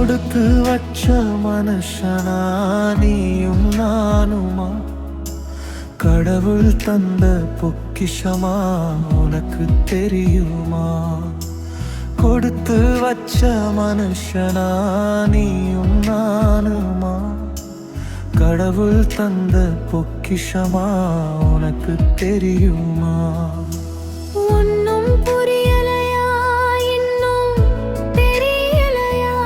கொடுத்து வச்ச மனுஷனா நீயும் நானுமா? கடவுள் தந்த பொக்கிஷமா உனக்கு தெரியுமா? கொடுத்து வச்ச மனுஷனா நீயும் நானுமா? கடவுள் தந்த பொக்கிஷமா உனக்கு தெரியுமா? ஒன்னும் புரியலையா, இன்னும் தெரியலையா?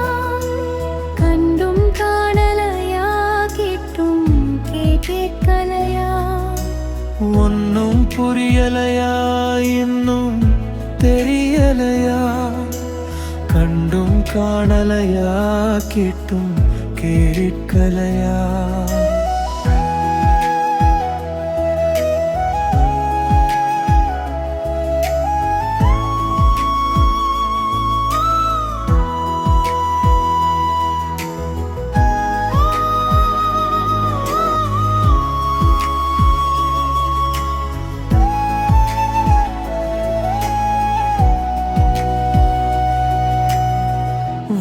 கண்டும் காணலையா, கேட்டும் கேட்கலையா? ஒன்னும் புரியலையா, இன்னும் தெரியலையா? கண்டும் காணலையா, கேட்டும் கேட்கலையா?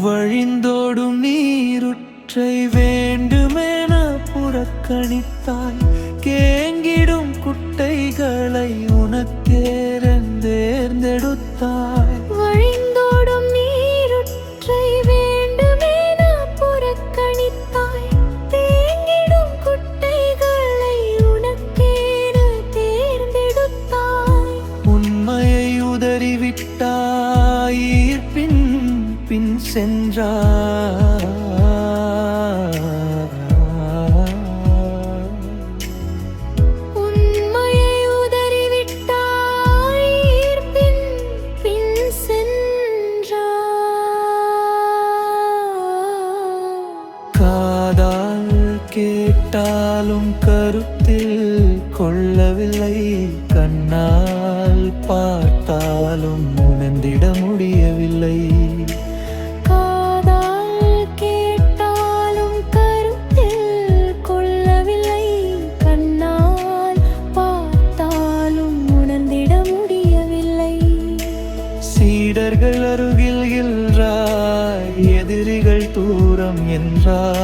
வழிந்தோடும் நீருற்றை வேண்டுமென புறக்கணித்தாய். கேங்கிடும் குட்டைகளை உனக்கேர்ந்தெடுத்தாய். வழிந்தோடும் நீருற்றை வேண்டுமென புறக்கணித்தாய். தேங்கிடும் குட்டைகளை உனக்கேர்ந்தெடுத்தாய். உண்மையை உதறிவிட்டாய், ஈர்ப்பின் பின் சென்றாய். உண்மையை உதறிவிட்டாய், ஈர்ப்பின் பின் சென்றாய். காதால் கேட்டாலும் கருத்தில் கொள்ளவில்லை. கண்ணால் பார்த்தாலும் உணர்ந்திட முடியவில்லை. சீடர்கள் அருகில் என்றாய், எதிரிகள் தூரம் என்றாய்.